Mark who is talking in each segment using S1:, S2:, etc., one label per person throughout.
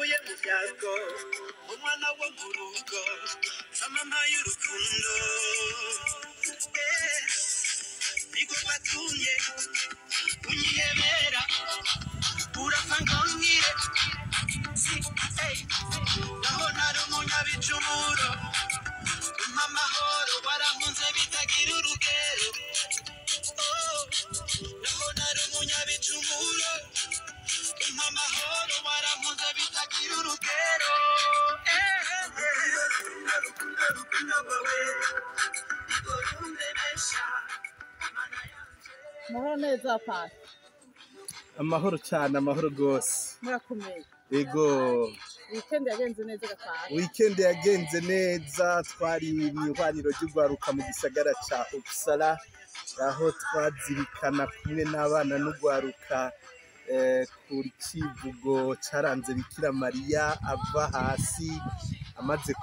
S1: navuye mu byago umwana wo mu rugo mama y'urukundo niko batumye unyihebera urapfa ngomwire naho nari umunyabicumuro mama horo warampunze bitagira urugero naho nari umunyabicumuro mama horo warampunze bitagira urugero
S2: Mahoro neza pasi.
S3: Amahoro cyane, amahoro gose.
S2: Murakomeye.
S3: Ego.
S2: Weekend yagenze neza gapasi.
S3: Weekend yagenze neza, twari mwihwaniro ry'ugwaruka mu gisagara ca Uppsala, aho twazirikana kumwe n'abana n'ugwaruka kuri kivugo caranze Bikira Mariya ava hasi amaze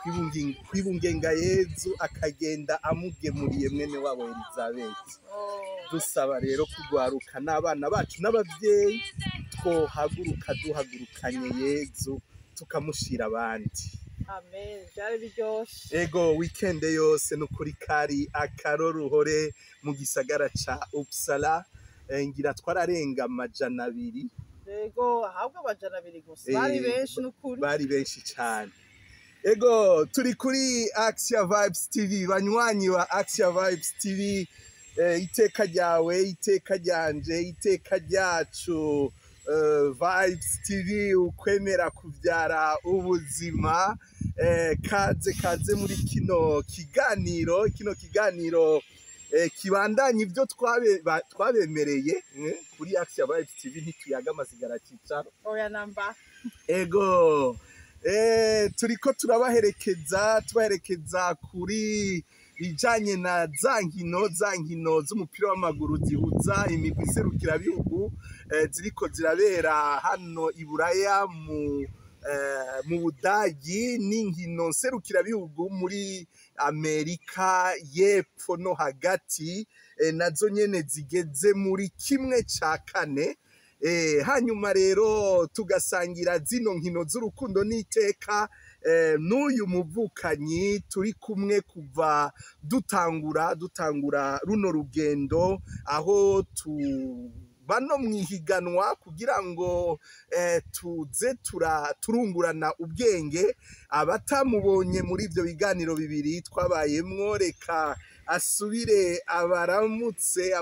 S3: kwibungenga Yezu akagenda amugemuriye mwene wabo Elizabeth. Dusaba rero kugwaruka n'abana bacu n'abavyeyi twohaguruka duhagurukanye Yezu tukamushira abandi.
S2: Amen. Byari biryoshe.
S3: Ego weekend yose nukuri kari akaroruhore mu gisagara ca Uppsala, ngira twararenga amajana 2.
S2: Ego ahubwo amajana 2 gusa. Bari benshi nukuri. Bari
S3: benshi cyane. Ego turi kuri Axia Vibes TV, banywanyi wa Axia Vibes TV, iteka ryawe, iteka ryanje, iteka ryacu. Vibes TV ukwemera kuvyara ubuzima, kaze muri kino kiganiro kibandanya ibyo twabemereye kuri Axia Vibes TV. Ntituyaga amasigara cicaro
S2: oya namba.
S3: Ego turiko tubaherekeza kuri bijanye na za nkino z'umupira w'amaguru zihuza imigwi iserukirabihugu ziriko zirabera hano i Buraya mu Budagi, n'inkino nserukirabihugu muri Amerika y'epfo no hagati, nazo nyene zigeze muri 1/4. Hanyuma rero tugasangira zino nkino z'urukundo n'iteka n'uyu muvukanyi turi kumwe kuva dutangura runo rugendo, aho bano mwihiganwa kugira ngo tuze turungurana ubwenge. Abatamubonye muri ibyo biganiro bibiri twabayemwo, reka asubire abaramutse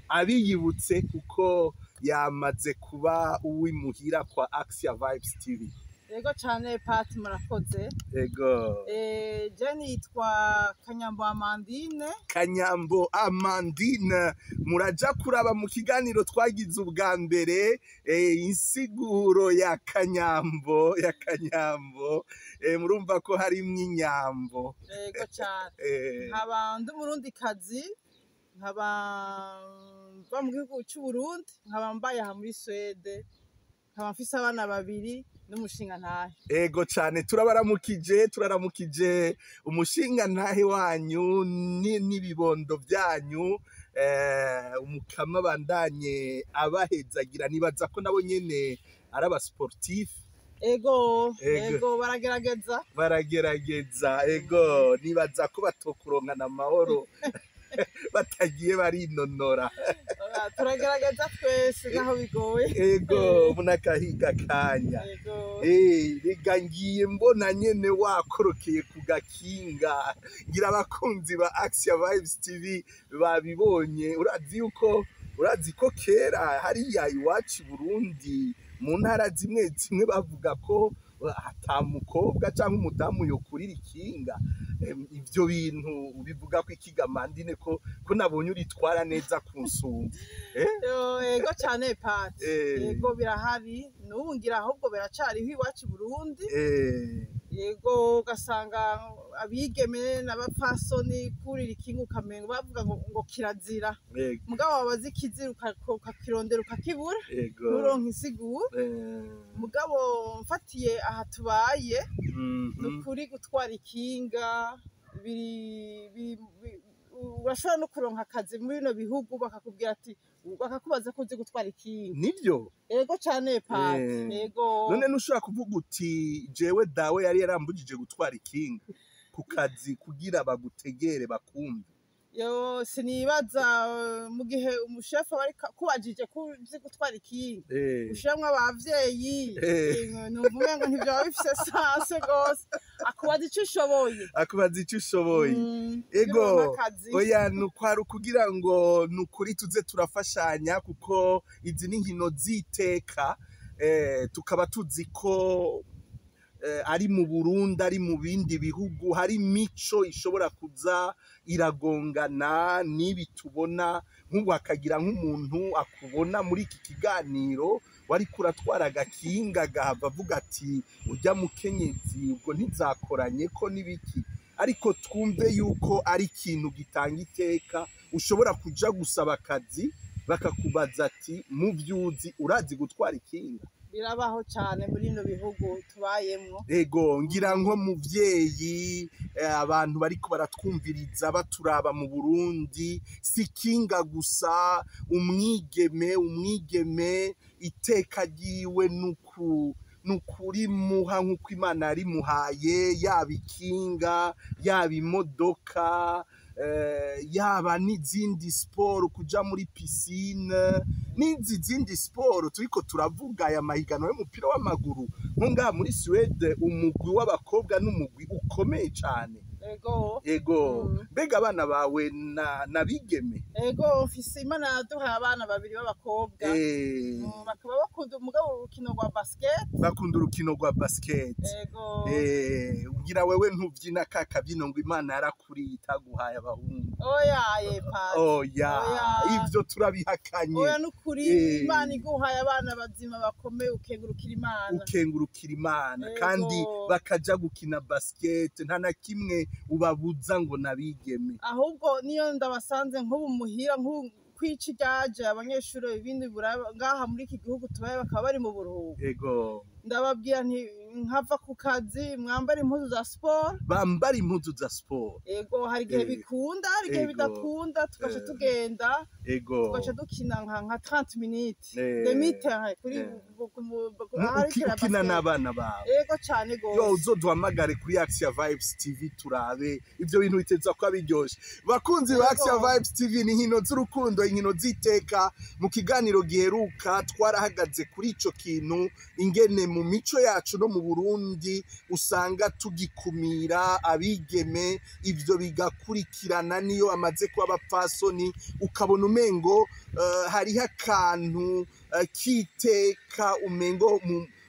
S3: abiyibutse kuko yamaze kuba uwimuhira kwa Axia Vibes TV.
S2: Ego cyane Pati, murakoze.
S3: Ego.
S2: Jenny yitwa Kanyambo
S3: Amandine. Muraja kuraba mu kiganiro twagize ubwa mbere insiguro ya Kanyambo. Murumva ko harimwo inyambo.
S2: Ego cyane. Nkaba ndi Murundi kazi, nkaba mva mu gihugu cy'u Burundi, nkaba mbaye aha muri Swede, nkaba mfise abana 2 n'umushinga ntahe.
S3: Ego cyane, turaramukije umushinga ntahe wanyu n'ibibondo byanyu, umukama bandanye abahezagira. Nibaza ko nabo nyene ari aba sportif.
S2: Ego baragerageza.
S3: Ego nibaza ko batokuronkana amahoro batagiye barinonora.
S2: Turagerageza twese naho bigoye.
S3: Ego munakahiga kanya. Rega ngiye mbona nyene wakorokeye ku gakinga, ngira abakunzi ba Axia Vibes TV babibonye. Urazi ko kera hariya iwacu Burundi mu ntara zimwe bavuga ko ata mukobwa cyangwa umudamu yokurira ikinga. Ivyo bintu bivuga ko ikigamandine ko nabonye uritwara neza kunsumba.
S2: Ego cyane Pati. Ego birahari n'ubu ngira ahubwo biracariho iwacu Burundi. Yego ugasanga abigeme n'abapfasoni kurira ikinga ukamenga bavuga ngo kirazira. Mugabo wabazi kizira ukakirondera ukakibura, nuronka insiguro. Mugabo mfatiye aha tubaye nukuri gutwara ikinga urashobora no kuronka akazi muri bino bihugu bakakubwira ati bakakubaza ko uzi gutwara ikinga.
S3: Nivyo
S2: Ego cane Pati, ego.
S3: none nushobora kuvuga uti jewe dawe yari yarambujije gutwara ikinga ku kazi kugira bagutegere bakumve.
S2: Yo sinibaza mu gihe umushefu bari kubajije ko uzi gutwara ikinga ushiramwo abavyeyi numva ngo ntivyoba bifise sanse gose akubaza ico ushoboye
S3: ego oya nukwari kugira ngo nukuri tuze turafashanya kuko izi ni nkino z'iteka tukaba tuzi ko ari mu Burundi ari mu bindi bihugu hari imico ishobora kuza iragongana n'ibi tubona nk'ubu hakagira nk'umuntu akubona muri iki kiganiro wari kuratwara agakinga gahava avuga ati urya mukenyezi ubwo ntizakoranye ko n'ibiki ariko twumve yuko ari ikintu gitanga iteka ushobora kuja gusaba akazi bakakubaza ati mu vyuzi urazi gutwara ikinga.
S2: Birabaho cyane muri bino bihugu tubayemwo.
S3: Ego ngira nko muvyeyi abantu bariko baratwumviriza baturaba mu Burundi sikinga gusa umwigeme iteka ryiwe nukuri muha nk'uko Imana yari muhaye yaba ikinga yaba imodoka yaba n'izindi siporo kuja muri pisine n'izindi siporo turiko turavuga aya mahiganwa y'umupira w'amaguru nko ngaha muri Suède umugwi w'abakobwa n'umugwi ukomeye cane. Ego mbega abana bawe nabigeme?
S2: Ego mfise Imana yaduhaye abana babiri b'abakobwa bakaba bakunda urukino rwa basket.
S3: Bakunda urukino rwa basket. Ugira wewe ntuvyina kakabyino ngo Imana yarakuriye itaguhaye abahungu. Oya ivyo turabihakanye.
S2: Oya nukuri Imana iguhaye abana bazima bakomeye ukengurukira Imana kandi bakaja gukina basket nta na kimwe ubabuza ngo nabigeme. Ahubwo niyo ndabasanze nk'ubu muhira kwica ryaje abanyeshuri ibindi ngaha muri iki gihugu tubaye bakaba bari mu buruhuko. Ndababwira nti nkava ku kazi mwambara impuzu za sport.
S3: Bambara impuzu za sport.
S2: Hari igihe bikunda hari igihe bidakunda tugaca tugenda tugaca dukina nka 30 minutes demi-terrain kuri
S3: ukina n'abana bawe.
S2: Cane gose.
S3: Yo uzoduhamagare kuri Axia Vibes TV turabe ivyo bintu biteza ko abiryoshe. Bakunzi ba Axia Vibes TV ni nkino z'urukundo inkino z'iteka mu kiganiro giheruka twarahagaze kuri ico kintu ingene mu mico yacu no mu Burundi usanga tugikumira abigeme ivyo bigakurikirana niyo amaze kuba abapfasoni ukabona umengo hariho akantu kiteka umengo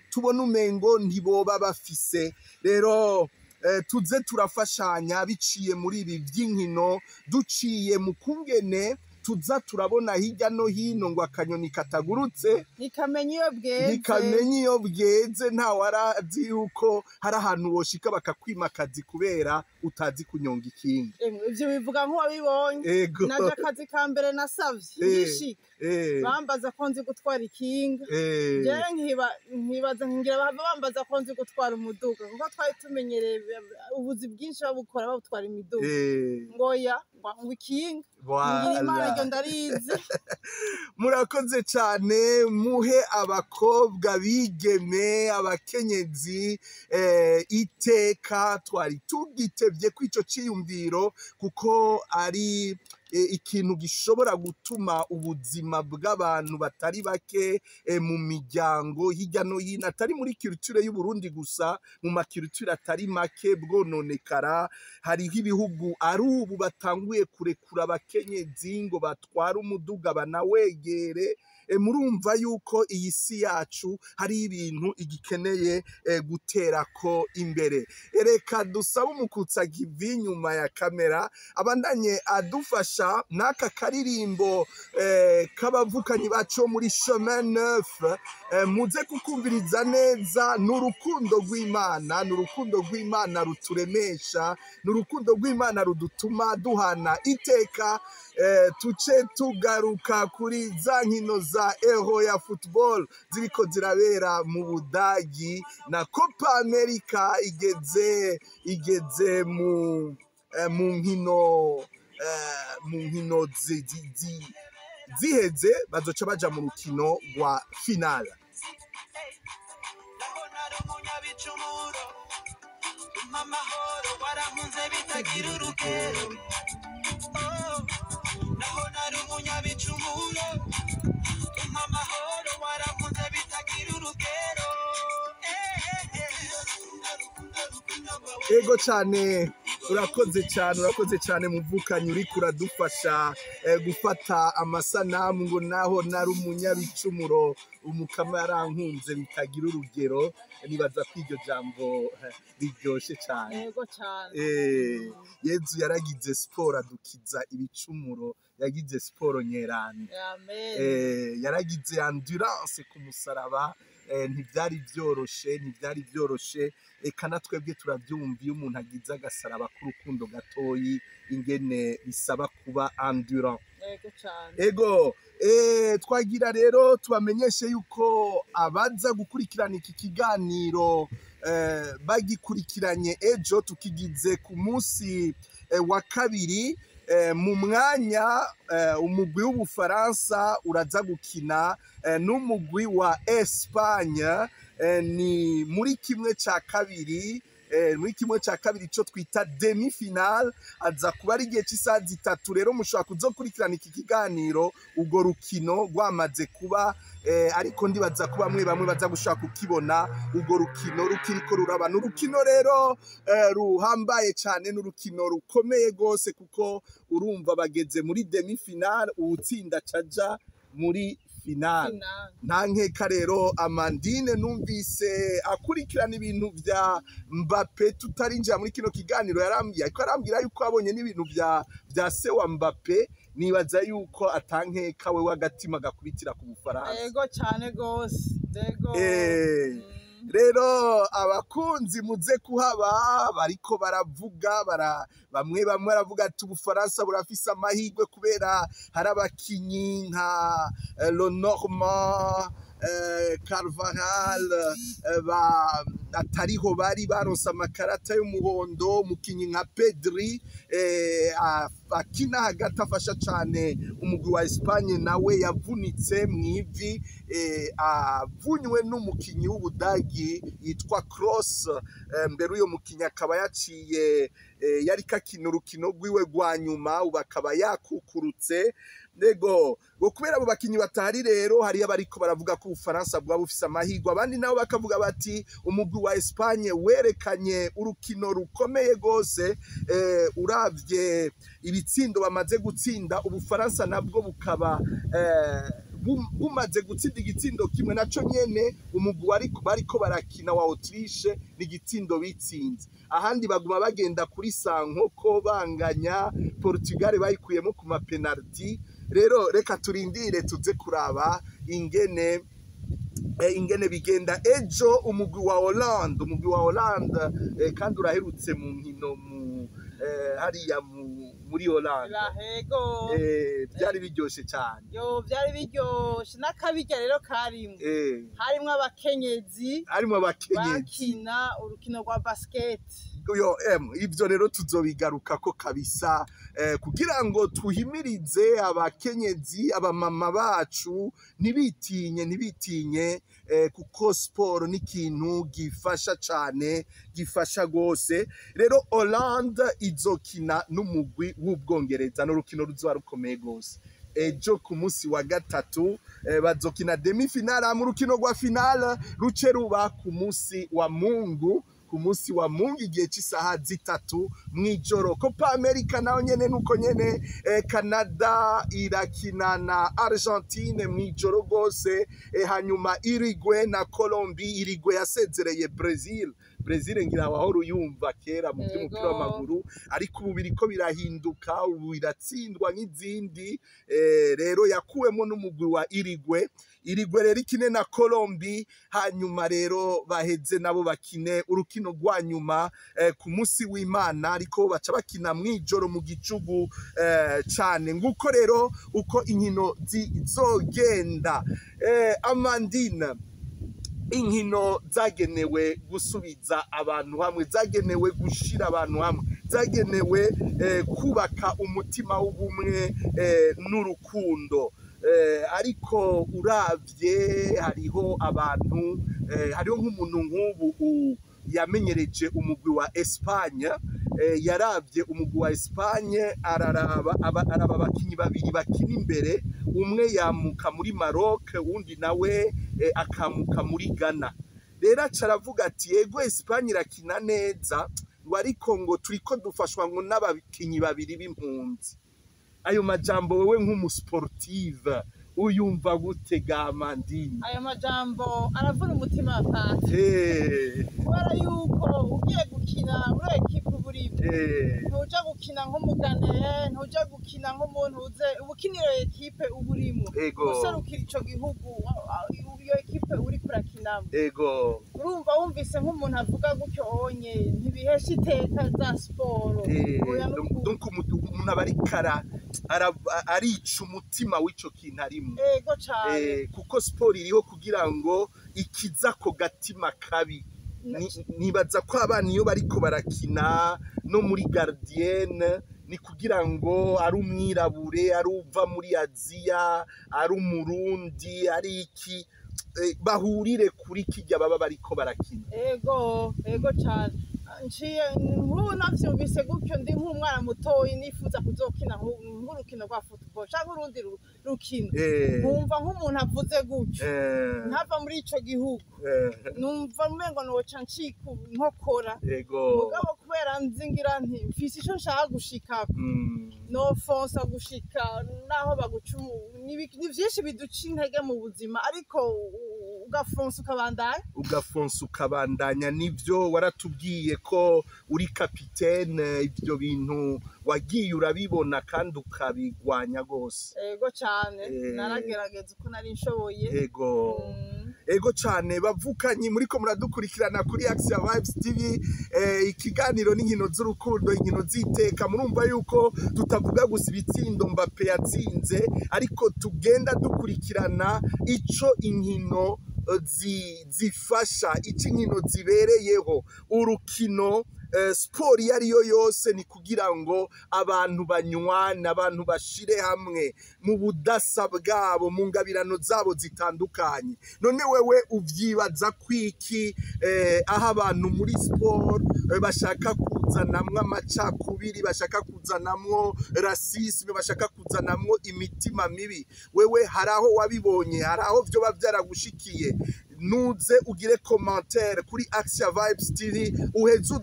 S3: tubona umengo ntiboba bafise. Rero tuze turafashanya biciye muri ibi vy'inkino duciye mu kungene tuza turabona hirya no hino ngo akanyoni katagurutse
S2: nikamenya
S3: iyo bweze nta warazi yuko hari ahantu woshika bakakwima akazi kubera utazi kunyonga ikinga.
S2: Ivyo bivuga nk'uwabibonye naje akazi ka mbere nasavye ngishika bambaza ko nzi gutwara ikinga jewe nkibaza ngira bambaza ko nzi gutwara umuduga kuko twari tumenyereye ubuzi bwinshi babukora babutwara imiduga ngoya ngo ikinga Imana ndarizi.
S3: Murakoze cyane muhe abakobwa bigeme abakenyezi iteka twari tugitevye kwico ciyumviro kuko ari ikintu gishobora gutuma ubuzima bw'abantu batari bake mu miryango hirya no hino atari muri culture y'u Burundi gusa mu maculture atari make bwononekara. Hariho ibihugu ari ubu batanguye kurekura abakenyezi ngo batware umuduga banawegere. Murumva yuko iyi si yacu hari ibintu igikeneye gutera ko imbere. Reka dusaba umukutsa givi nyuma ya kamera abandanye adufasha n'aka karirimbo k'abavukanyi bacu muri Chemin Neuf muze kukumviriza neza. N'urukundo rw'Imana ruturemesha, n'urukundo rw'Imana rudutuma duhana iteka. Tuce tugaruka kuri za nkino za Euro ya football ziriko zirabera mu Budagi na Copa America igeze mu nkino mu nkino ziheze bazoca baja mu rukino rwa finale. Ego cyane, urakoze cyane muvukanyi uri kuradufasha gufata amasanamu ngo naho nari umunyabicumuro umukama yarankunze bitagira urugero. Nibaza ko iryo jambo riryoshe cyane.
S2: Ego cyane.
S3: Yezu yaragize siporo adukiza ibicumuro, yagize siporo nyeranda.
S2: Amen.
S3: Yaragize endurance ku musaraba. Ntibyari byoroshe eka natwebwe turabyumva iyo umuntu agize agasaraba k'urukundo gatoyi ingene bisaba kuba endurant. Ego twagira rero tubamenyeshe yuko abaza gukurikirana iki kiganiro bagikurikiranye ejo tukigize ku munsi wa kabiri mu mwanya umugwi w'Ubufaransa uraza gukina n'umugwi wa Espagne ni muri kimwe cya kabiri cyo twita demi finale aza kuba ari igihe cy'isaha 3. rero mushobora kuzokurikirana iki kiganiro ubwo rukino rwamaze kuba ariko ndibaza ko bamwe baza gushaka kukibona ubwo rukino rukiriko ruraba. N'urukino rero ruhambaye cyane, n'urukino rukomeye gose kuko urumva bageze muri demi finale, uwutsinda caja muri finale. Nta nkeka rero Amandine numvise akurikirana ibintu vya Mbappe tutarinjira muri kino kiganiro yarambwira yuko abonye n'ibintu vya se wa Mbappe. Nibaza yuko atankeka we wagatima gakubitira ku Bufaransa.
S2: Ego cyane gose.
S3: Rero abakunzi muze kuhaba bariko baravuga bamwe baravuga ati Ubufaransa burafise amahirwe kubera hari abakinyi nka Lenormand, Carvajal atariho bari baronse amakarata y'umuhondo. Umukinyi nka Pedri akina hagati afasha cyane umugwi wa Espagne nawe yavunitse mwivi avunywe n'umukinyi w'Ubudagi yitwa Kroos. Mbere uyo mukinyi akaba yaciye yari kakina urukino rwiwe rwa nyuma ubu akaba yakukurutse. Nego kubera abo bakinyi batari rero hari abariko baravuga ko Ubufaransa bwa bufise amahirwe, abandi nabo bakavuga bati umugwi wa Espagne werekanye urukino rukomeye gose. Uravye ibitsindo bamaze gutsinda, Ubufaransa nabwo bukaba bumaze gutsinda igitsindo kimwe naco nyene umugwi bariko barakina wa Autriche n'igitsindo bitsinze. Ahandi baguma bagenda kuri sankoko banganya. Portugal bayikuyemo ku mapenalty. Rero reka turindire tuze kuraba ingene bigenda ejo. Umugwi wa Hollande kandi uraherutse mu nkino hariya muri Hollande. Byari biryoshe cyane.
S2: Byari biryoshe n'akabirya rero harimwo abakenyezi bakina urukino rwa basket.
S3: Ibyo rero tuzobigaruka ko kabisa kugira ngo tuhimirize abakenyezi abamama bacu ntibitinye kuko siporo ni ikintu gifasha cyane, gifasha gose. Rero Hollande izokina n'umugwi w'Ubwongereza n'urukino ruzoba rukomeye gose. Ejo ku munsi wa gatatu bazokina demi finale, mu rukino rwa finale ruce ruba ku munsi wa Mungu. Igihe cy'isaha 3 mw'ijoro. Copa America naho nyene nuko nyene Canada irakina na Argentine mw'ijoro gose. Hanyuma Uruguay na Colombie. Uruguay yasezereye Brazil ngira wahora uyumva kera mu by'umupira w'amaguru, ariko ubu biriko birahinduka, ubu iratsindwa nk'izindi. Rero yakuwemo n'umugwi wa Uruguay rero ikine na Colombie. Hanyuma rero baheze nabo bakine urukino rwa nyuma ku munsi w'Imana, ariko baca bakina mw'ijoro mu gicugu cyane. Nguko rero uko inkino zizogenda. Amandine, inkino zagenewe gusubiza abantu hamwe, zagenewe gushira abantu hamwe, zagenewe kubaka umutima w'ubumwe n'urukundo. Ariko uravye hariho abantu hariho nk'umuntu nk'ubu yamenyereje umugwi wa Espagne, yaravye umugwi wa Espagne araba abakinyi babiri bakina imbere, umwe yamuka muri Maroc undi nawe akamuka muri Ghana. Rero acaravuga ati yego Espagne irakina neza ngo ariko ngo turiko dufashwa ngo n'abakinyi babiri b'impunzi. Ayo majambo wewe nk'umusportive uyumva gute ga Mandini?
S2: Ayo majambo aravuna umutima pati. Kubera yuko ugiye gukina muri ekipe buribwe, ntuja gukina nk'umugane, ntuja gukina nk'umuntu uze ubukiniro ekipe uburimo, userukira ico gihugu iyo ekipe uri kurakinamo. Urumva wumvise nk'umuntu avuga gutyo onye ntibihesha iteka za siporo.
S3: Donc umuntu aba arica umutima w'ico kintu arimo.
S2: Ego cane.
S3: Kuko siporo iriho kugira ngo ikiza ko gatima kabi. Nibaza ko abana iyo bariko barakina no muri gardienne ni kugira ngo ari umwirabure, ari uva muri Aziya, ari umurundi, ari iki bahurire kuri kijya baba bariko barakina.
S2: Ego cane. Nciye nk'ubu navyumvise gutyo ndi nk'umwana mutoyi nifuza kuzokina nk'urukino rwa football canke urundi rukino, nkumva nk'umuntu avuze gutyo ntava muri ico gihugu, numva umengo noca ncika nkokora. Mugabo kubera nzingira nti mfise ico nshaka gushikako, nofonsa gushika naho bagucumu. Ni vyinshi biduca intege mu buzima, ariko ugafonsa ukabandanya. Nivyo waratubwiye ko uri kapitene, ivyo bintu wagiye urabibona kandi ukabigwanya gose. Ego cane, naragerageza uko nari nshoboye.
S3: Ego cane bavukanyi muriko muradukurikirana kuri Action Vibes TV, ikiganiro n'inkino z'urukundo, inkino z'iteka. Murumva yuko tutavuga gusa ibitsindo Mbappe yatsinze, ariko tugenda dukurikirana ico inkino zifasha, ico inkino zibereyeho. Urukino siporo iyo ariyo yose ni kugira ngo abantu banywane, abantu bashire hamwe mu budasa bwabo, mu ngabirano zabo zitandukanye. None wewe uvyibaza kwiki aho abantu muri siporo bashaka kuzanamwo amacakubiri, bashaka kuzanamwo rasisme, bashaka kuzanamwo imitima mibi? Wewe haraho wabibonye, haraho vyoba vyaragushikiye? Nuze ugire commentaire kuri Action Vibes TV, uheze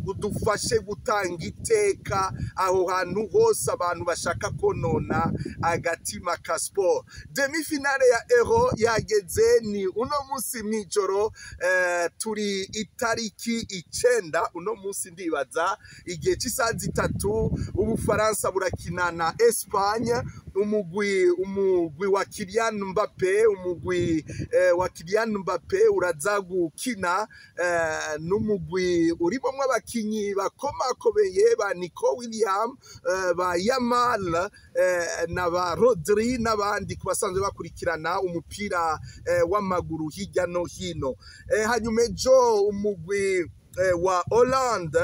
S3: udufashe gutanga iteka aho hantu hose abantu bashaka konona agatima ka sport. Demi finale ya Euro yageze, ni uno musi mwijoro, turi itariki 9 uno musi ndibaza igihe c'isaha 3 Ubufaransa burakina na Espagne. Umugwi wa Kylian Mbappe, umugwi wa Kylian Mbappe uraza gukina n'umugwi urimo abakinyi bakomakomeye ba Nico Williams, ba Yamal, na ba Rodri n'abandi kubasanzwe bakurikirana umupira w'amaguru hirya no hino. Hanyuma ejo umugwi wa Hollande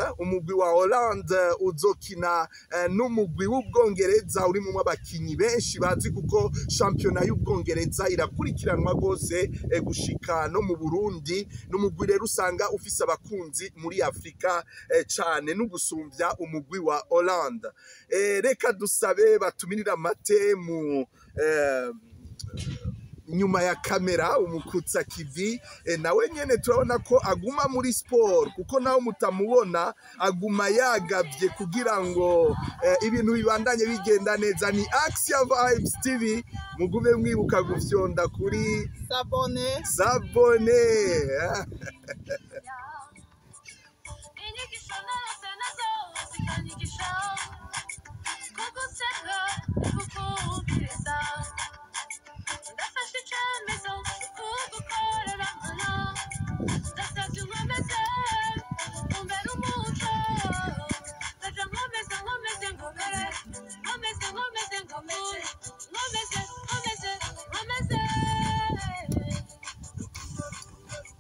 S3: uzokina n'umugwi w'Ubwongereza urimo abakinyi benshi bazi, kuko shampiyona y'Ubwongereza irakurikiranwa gose gushika no mu Burundi. N'umugwi rero usanga ufise abakunzi muri Afrika cane n'ugusumvya umugwi wa Hollande. Reka dusabe batumirira amate mu nyuma ya kamera umukutsa kivi, nawe nyene turabona ko aguma muri sport, kuko naho mutamubona aguma yagavye kugira ngo ibintu bibandanye bigenda neza. Ni Action Vibes TV, mugume mwibuka gufyonda kuri sabone.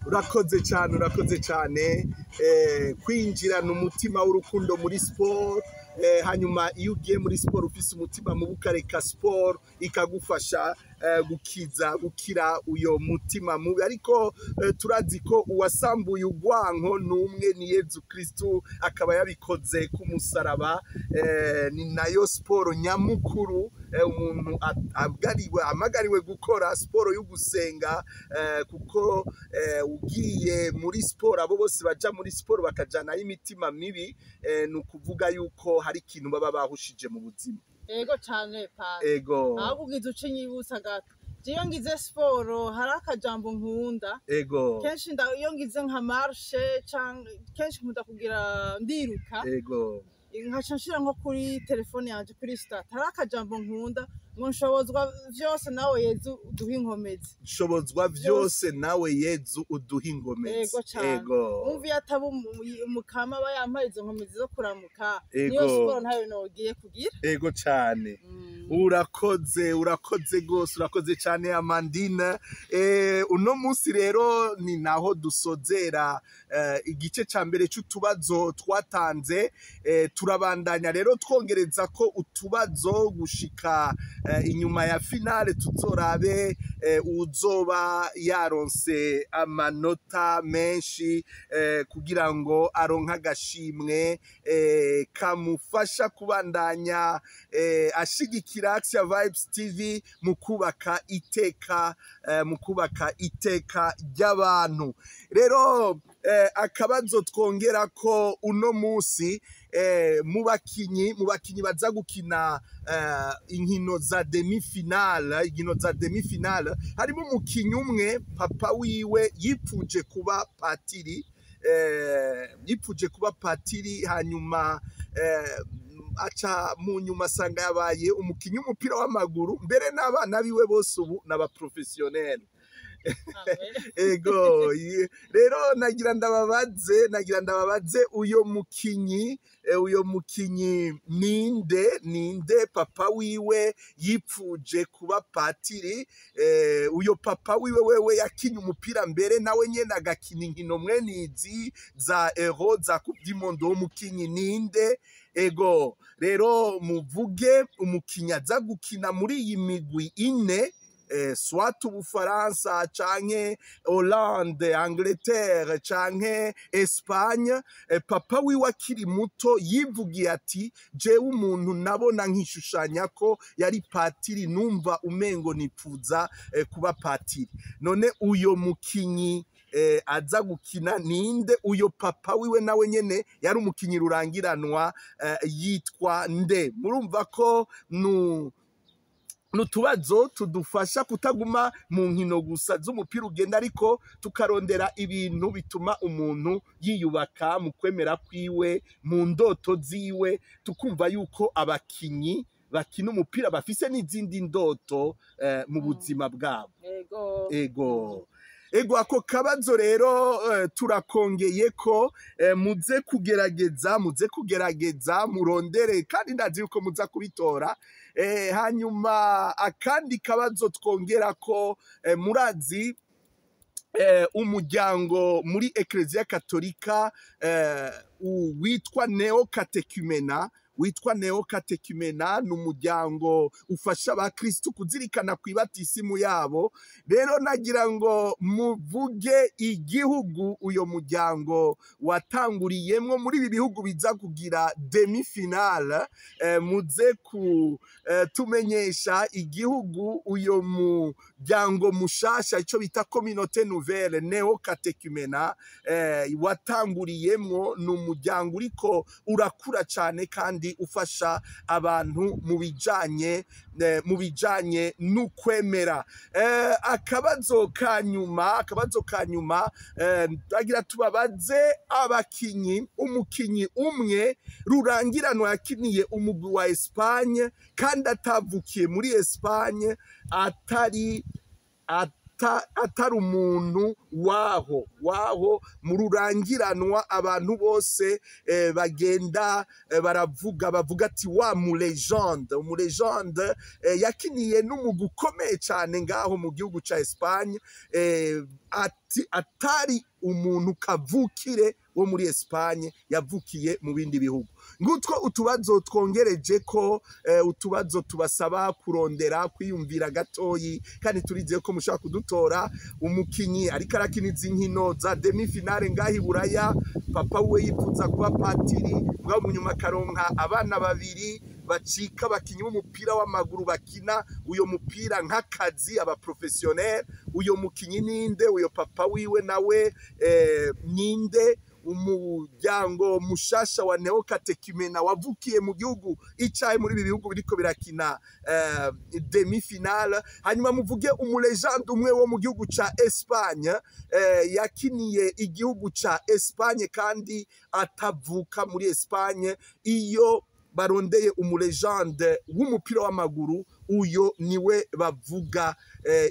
S3: Urakoze cyane kwinjirana umutima w'urukundo muri siporo. Hanyuma iyo ugiye muri siporo ufise umutima mubi ukareka siporo ikagufasha gukira uyo mutima mubi. Ariko turazi ko uwasambuye urwanko n'umwe ni Yezu Kristu, akaba yabikoze ku musaraba. Ni nayo siporo nyamukuru umuntu amagariwe gukora, siporo yo gusenga, kuko ugiye muri siporo abo bose baja muri siporo bakajanayo imitima mibi, ni ukuvuga yuko hari ikintu baba bahushije mu buzima.
S2: Ego cyane pa.
S3: Ego.
S2: Ahubwo ugize uce nyibutsa gato. Iyo ngize siporo hari akajambo nkunda.
S3: Ego.
S2: Kenshi iyo ngize nka marche cyangwa kenshi nkunda kugira ndiruka.
S3: Ego.
S2: Nkaca nshira nko kuri telefone yanje kuri start. Hari akajambo nkunda ngo nshobozwa vyose nawe Yezu uduha inkomezi.
S3: Nshobozwa vyose nawe Yezu uduha inkomezi.
S2: Ego cyane.
S3: Ego.
S2: Umva yataba umukama aba yampaye izo nkomezi zo kuramuka. Niyo siporo ntayo nogiye kugira.
S3: Ego cyane. Urakoze gose, urakoze cyane Amandine. Uno munsi rero ni naho dusozera igice ca mbere c'utubazo twatanze. Turabandanya rero twongereza ko utubazo gushika inyuma ya finale tuzorabe uzoba yaronse amanota menshi kugira ngo aronka agashimwe kamufasha kubandanya ashigikira Axia Vibes TV mu kubaka iteka ry'abantu. Rero akabazo twongera ko uno munsi mu bakinyi baza gukina inkino za demi-finale, harimo umukinyi umwe papa wiwe yipfuje kuba patiri, hanyuma aca mu nyuma asanga yabaye umukinyi w'umupira w'amaguru, mbere n'abana biwe bose ubu n'abaprofessionnel. Ego, rero nagira ndababaze uyo mukinyi ninde papa wiwe yipfuje kuba patiri. Uyo papa wiwe wewe yakinye umupira mbere nawe nyene agakina inkino mwenizi za Euro za Coupe du Monde. Uwo mukinyi ninde? Ego, rero muvuge umukinyi aza gukina muri iyi migwi ine, soit Ubufaransa canke Hollande, Angleterre canke Espagne. Papa wiwe akiri muto yivugiye ati jewe umuntu nabona nkishushanya ko yari patiri, numva umengo nipfuza kuba patiri. None uyo mukinyi aza gukina ninde? Uyo papa wiwe nawe nyene yari umukinyi rurangiranwa, yitwa nde? Murumva ko nutubazo tudufasha kutaguma mu nkino gusa z'umupira ugenda, ariko tukarondera ibintu bituma umuntu yiyubaka mu kwemera kwiwe, mu ndoto ziwe, tukumva yuko abakinyi bakina umupira bafise n'izindi ndoto mu buzima bwabo. Ego. Ako kabazo rero turakongeye ko muze kugerageza murondere, kandi ndazi yuko muza kubitora. Hanyuma akandi kabazo twongera ko murazi umuryango muri Eklezia Katolika witwa Neokatekumena, ni umuryango ufasha abakristu kuzirikana kwibatisimu yabo. Rero nagira ngo muvuge igihugu uyo muryango watanguriyemwo muri ibi bihugu biza kugira demi-finale. Muze tumenyesha igihugu uyo muryango mushasha, ico bita Communauté Nouvelle Neokatekumena watanguriyemwo. Ni umuryango uriko urakura cane kandi ufasha abantu mu bijanye n'ukwemera. Akabazo ka nyuma ndagira tubabaze abakinyi, umukinyi umwe rurangiranwa yakiniye umugwi wa Espagne kandi atavukiye muri Espagne, atari umuntu waho mu rurangiranwa. Abantu bose bagenda bavuga ati wa umulegende yakiniye n'umugwi ukomeye cyane ngaho mu gihugu ca Espagne, atari umuntu kavukire wo muri Espagne yavukiye mu bindi bihugu. Ngutwo utubazo twongereje ko utubazo tubasaba kurondera kwiyumvira gatoyi, kandi turizeye ko mushaka kudutora. Umukinyi ariko arakiniza inkino za demi finale ngahi buraya, papa we yifuza kuba patiri, bwa munyuma akaronka abana babiri bacika bakinyi b'umupira w'amaguru bakina uyo mupira nk'akazi, aba professionnel. Uyo mukinyi ninde? Uyo papa wiwe nawe ninde? Umuryango mushasha wa Neo Katekimena wavukiye mu gihugu icaye muri ibi bihugu biriko birakina demi finale. Hanyuma muvuge umulegende umwe wo mu gihugu ca Espagne yakiniye igihugu ca Espagne kandi atavuka muri Espagne. Iyo barondeye umulegende w'umupira w'amaguru, uyo niwe bavuga.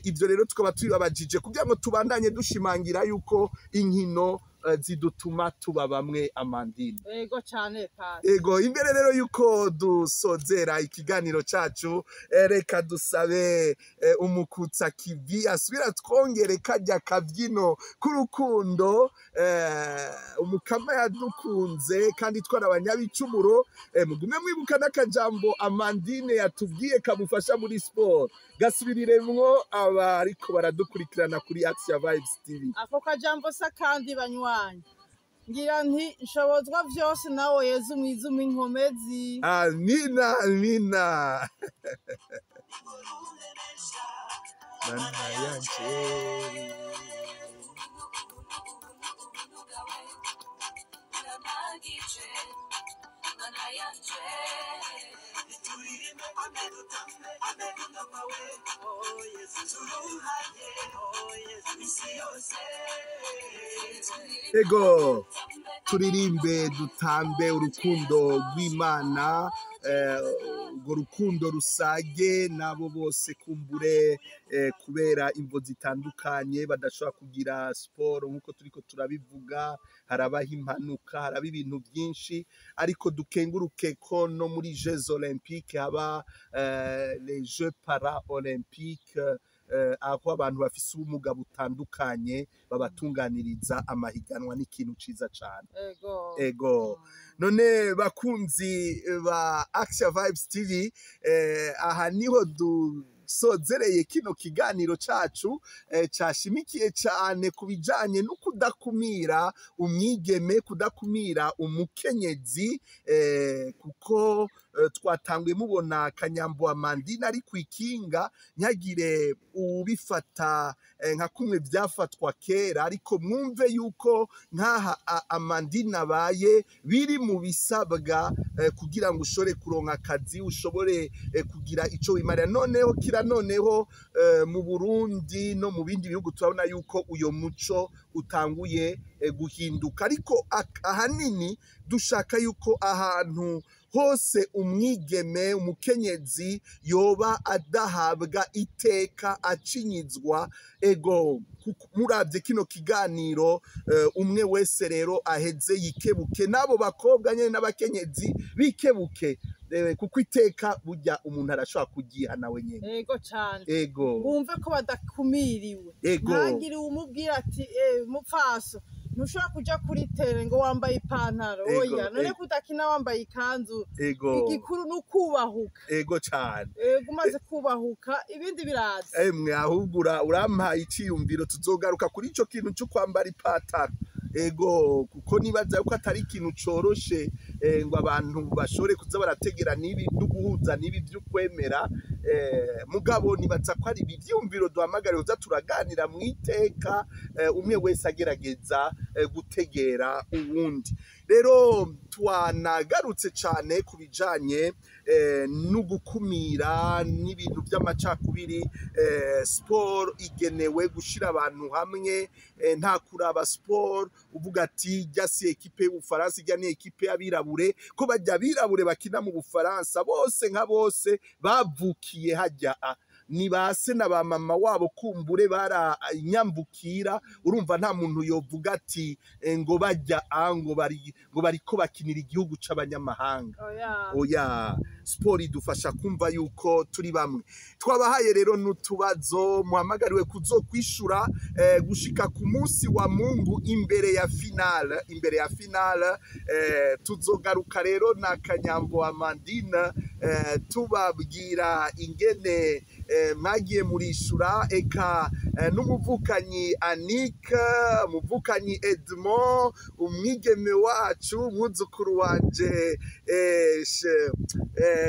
S3: Ivyo rero tukaba tubibabajije kugira ngo tubandanye dushimangira yuko inkino zidutuma tuba bamwe. Amandine.
S2: Ego cyane pasi.
S3: Ego, imbere rero yuko dusozera ikiganiro cacu, reka dusabe umukutsa kivi asubira twongere kajya kabyino k'urukundo. Umukama yadukunze kandi twara abanyabicumuro. Mugume mwibuka n'akajambo Amandine yatubwiye kamufasha muri sport, gasubiriremwo abariko baradukurikirana kuri Action Vibes TV.
S2: Ako kajambo sa kandi banywanyi, ngira nti nshobozwa vyose nawe Yezu mwiza inkomezi.
S3: Amina, amina. Mana yanje. Ego, turirimbe dutambe urukundo rw'Imana, urwo rukundo rusage nabo bose kumbure kubera imvo zitandukanye badashobora kugira sport nkuko turiko turabivuga. Harabaho impanuka, haraba ibintu byinshi, ariko dukenguruke ko no muri Jeux Olympiques haba les Jeux Paralympiques, aho abantu bafise ubumuga butandukanye babatunganiriza amahiganwa. N'ikintu ciza cane. Ego. None bakunzi ba Action Vibes TV, aha niho sozereye kino kiganiro cacu cashimikiye cyane kubijanye no kudakumira umwigeme, kudakumira umukenyezi, kuko twatanguye mubona Kanyambo Amandine ari kwikinga ntagire ubifata nka kumwe byafatwa kera, ariko mwumve yuko nkaha Amandine abaye biri mu bisabwa kugira ngo ushobore kuronka akazi, ushobore kugira ico wimarira. Noneho mu Burundi no mu bindi bihugu turabona yuko uyo muco utanguye guhinduka, ariko ahanini dushaka yuko ahantu hose umwigeme, umukenyezi yoba adahabwa iteka, acinyizwa. Ego, muravye kino kiganiro, umwe wese rero aheze yikebuke, nabo bakobwa nyene n'abakenyezi bikebuke, kuko iteka burya umuntu arashobora kugiha nawe nyene.
S2: Ego cyane.
S3: Ego,
S2: bumve ko badakumiriwe.
S3: Ego.
S2: Ntagire umubwira ati mupfaso ntushobora kuja kuri tere ngo wambaye ipantaro.
S3: Ego,
S2: Oya, none
S3: ego.
S2: kudakina wambaye ikanzu.
S3: ego,
S2: Igikuru nukubahuka.
S3: ego cane.
S2: Umaze kubahuka ibindi biraza.
S3: Emwe ahubwo urampaye iciyumviro, tuzogaruka kuri ico kintu cyo kwambara ipataro. Ego, kuko nibaza yuko atari ikintu coroshe ngo abantu bashore kuza barategera nibi duguhuza nibi by'ukwemera. Mugabo nibaza ko ari ibyumviro duhamagara uza turaganira mu iteka, umwe wese agerageza gutegera uwundi. Rero twanagarutse cyane kubijanye no gukumira n'ibintu by'amacakubiri. Sport igenewe gushira abantu hamwe, nta kuraba sport uvuga ati jya si ekipe y'Ubufaransa, ijya ni ekipe y'abirabure, ko bajya abirabure bakina mu Bufaransa bose nka bose bavukiye hajya ni base na ba mama wabo kumbure baranyambukira, urumva nta muntu yovuga ati ngo bajya ngo bariko bakinira igihugu c'abanyamahanga. Oya, sport idufasha kumva yuko turi bamwe. Twabahaye rero n'utubazo muhamagariwe kuzokwishura gushika ku munsi wa Mungu imbere ya finale tuzogaruka rero na Kanyambo Amandine tubabwira ingene mwagiye murishura, eka n'umuvukanyi Annick, umuvukanyi Edmond, umwigeme wacu mwuzukuru wanje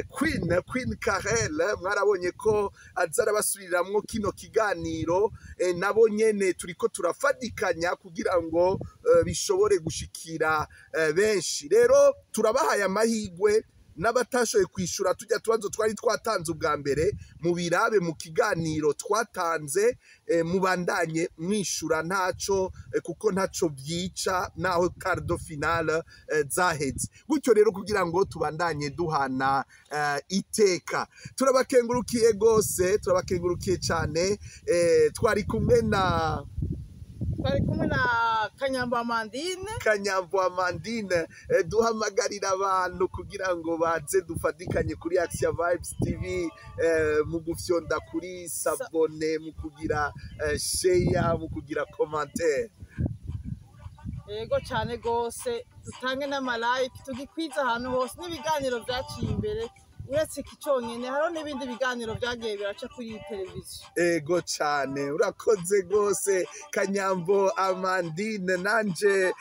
S3: Queen Karel, mwarabonye ko azara basubiriramwo kino kiganiro, nabo nyene turiko turafadikanya kugira ngo bishobore gushikira benshi. Rero turabahaye amahigwe n'abatashoboye kwishura tujya tubazo twari twatanze ubwa mbere, mu birabe mu kiganiro twatanze, mubandanye mwishura ntaco kuko ntaco byica naho cardo finale zaheze. Gutyo rero kugira ngo tubandanye duhana iteka. Turabakengurukiye gose, turabakengurukiye cyane. Twari kumwe na Kanyambo Amandine, duhamagarira abantu kugira ngo baze dufatikanye kuri Action Vibes TV, mu gufyonda kuri sabone, mu kugira share, mu kugira commentaire.
S2: Yego cyane gose, dutange n'amalike, tugikwiza ahantu hose, n'ibiganiro byaciye imbere. Uretse iki cyonyine hariho n'ibindi biganiro byagiye biraca kuri televiziyo.
S3: Ego cyane, urakoze gose Kanyambo Amandine. Nanje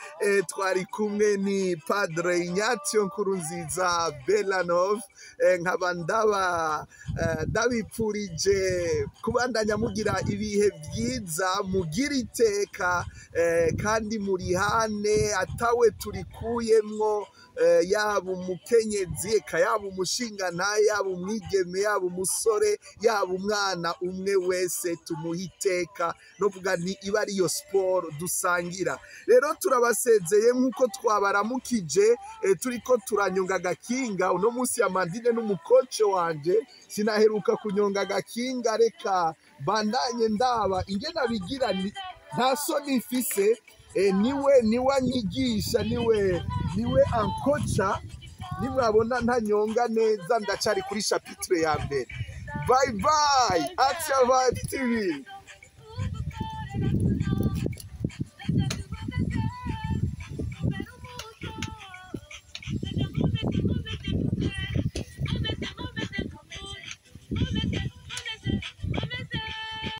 S3: twari kumwe ni Padre Ignatio Nkurunziza Belanov, nkaba ndabipfurije kubandanya mugira ibihe byiza, mugira iteka, kandi murihane atawe turikuyemwo, yaba umukenyezi, eka yaba umushinga, yaba umwigeme, yaba umusore, yaba umwana, umwe wese tumuha iteka, no vuga ni iba ariyo sport dusangira. Rero turabasezeye nk'uko twabaramukije, turiko turanyonga agakinga. Uno munsi Amandine n'umukoce wanje sinaheruka kunyonga agakinga, reka bandanye ndaba ingene abigira, nta soni mfise. Niwe anyigisha, niwe ankocha. Nimwabona ntanyonga neza, ndacari kuri chapitre ya mbere. Bye bye, Action Vibes TV.